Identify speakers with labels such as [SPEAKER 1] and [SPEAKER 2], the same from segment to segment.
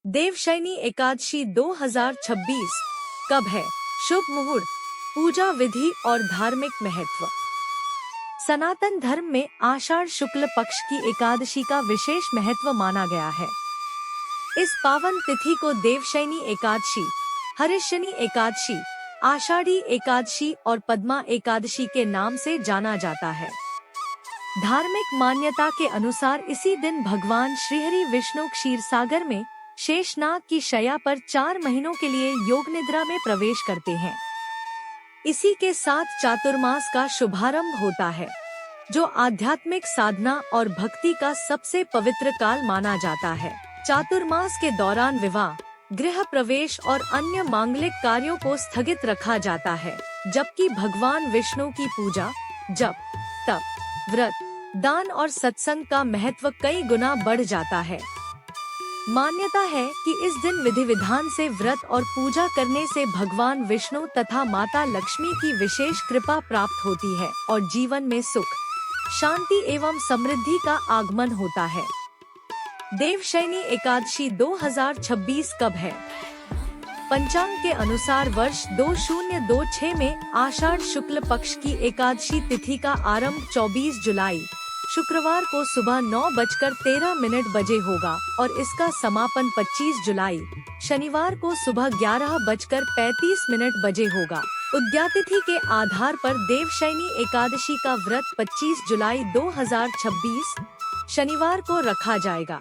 [SPEAKER 1] देवशयनी एकादशी 2026 कब है? शुभ मुहूर्त, पूजा विधि और धार्मिक महत्व। सनातन धर्म में आषाढ़ शुक्ल पक्ष की एकादशी का विशेष महत्व माना गया है। इस पावन तिथि को देवशयनी एकादशी, हरिशनी एकादशी, आषाढ़ी एकादशी और पद्मा एकादशी के नाम से जाना जाता है। धार्मिक मान्यता के अनुसार इसी दिन भगवान श्रीहरि विष्णु क्षीरसागर में शेषनाग की शैया पर 4 महीनों के लिए योग निद्रा में प्रवेश करते हैं। इसी के साथ चातुर्मास का शुभारंभ होता है, जो आध्यात्मिक साधना और भक्ति का सबसे पवित्र काल माना जाता है। चातुर्मास के दौरान विवाह, गृह प्रवेश और अन्य मांगलिक कार्यों को स्थगित रखा जाता है, जबकि भगवान विष्णु की पूजा, जप, तप, व्रत, दान और सत्संग का महत्व कई गुना बढ़ जाता है। मान्यता है कि इस दिन विधि विधान से व्रत और पूजा करने से भगवान विष्णु तथा माता लक्ष्मी की विशेष कृपा प्राप्त होती है और जीवन में सुख, शांति एवं समृद्धि का आगमन होता है। देवशयनी एकादशी 2026 कब है? पंचांग के अनुसार वर्ष 2026 में आषाढ़ शुक्ल पक्ष की एकादशी तिथि का आरंभ 24 जुलाई शुक्रवार को सुबह 9:13 बजे होगा और इसका समापन 25 जुलाई शनिवार को सुबह 11:35 बजे होगा। उद्यातिथि के आधार पर देवशयनी एकादशी का व्रत 25 जुलाई 2026 शनिवार को रखा जाएगा।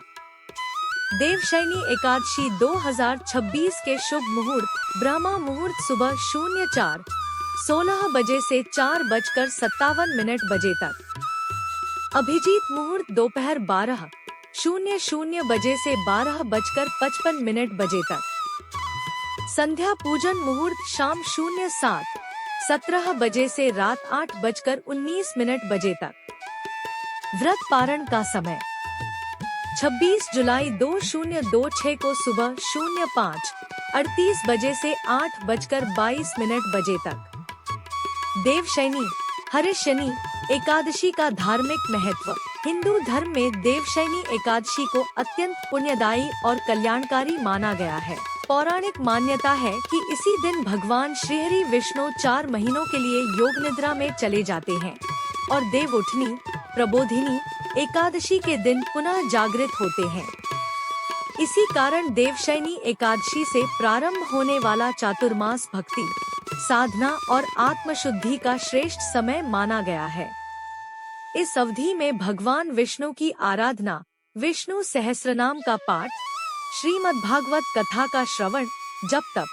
[SPEAKER 1] देवशयनी एकादशी 2026 के शुभ मुहूर्त ब्रह्मा मुहूर्त सुबह 04:16 बजे से 4:57 बजे तक। अभिजीत मुहूर्त दोपहर 12:00 बजे से 12:55 बजे तक। संध्या पूजन मुहूर्त शाम 07:17 बजे से रात 8:19 बजे तक। व्रत पारण का समय 26 जुलाई 2026 को सुबह 05:38 बजे से 8:22 बजे तक। देवशयनी, हरिशनी एकादशी का धार्मिक महत्व। हिंदू धर्म में देवशयनी एकादशी को अत्यंत पुण्यदायी और कल्याणकारी माना गया है। पौराणिक मान्यता है कि इसी दिन भगवान श्रीहरि विष्णु 4 महीनों के लिए योग निद्रा में चले जाते हैं और देवउठनी, प्रबोधिनी एकादशी के दिन पुनः जागृत होते हैं। इसी कारण देवशयनी एकादशी से प्रारंभ होने वाला चातुर्मास भक्ति, साधना और आत्मशुद्धि का श्रेष्ठ समय माना गया है। इस अवधि में भगवान विष्णु की आराधना, विष्णु सहस्रनाम का पाठ, श्रीमद्भागवत कथा का श्रवण, जप तप,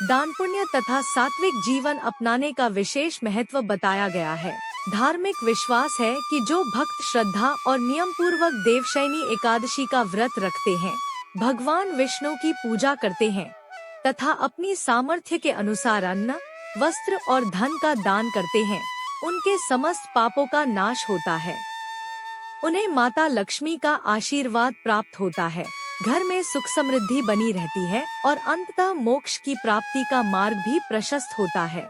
[SPEAKER 1] दान पुण्य तथा सात्विक जीवन अपनाने का विशेष महत्व बताया गया है। धार्मिक विश्वास है कि जो भक्त श्रद्धा और नियम पूर्वक देवशयनी एकादशी का व्रत रखते हैं, भगवान विष्णु की पूजा करते हैं तथा अपनी सामर्थ्य के अनुसार अन्न, वस्त्र और धन का दान करते हैं, उनके समस्त पापों का नाश होता है। उन्हें माता लक्ष्मी का आशीर्वाद प्राप्त होता है, घर में सुख समृद्धि बनी रहती है और अंततः मोक्ष की प्राप्ति का मार्ग भी प्रशस्त होता है।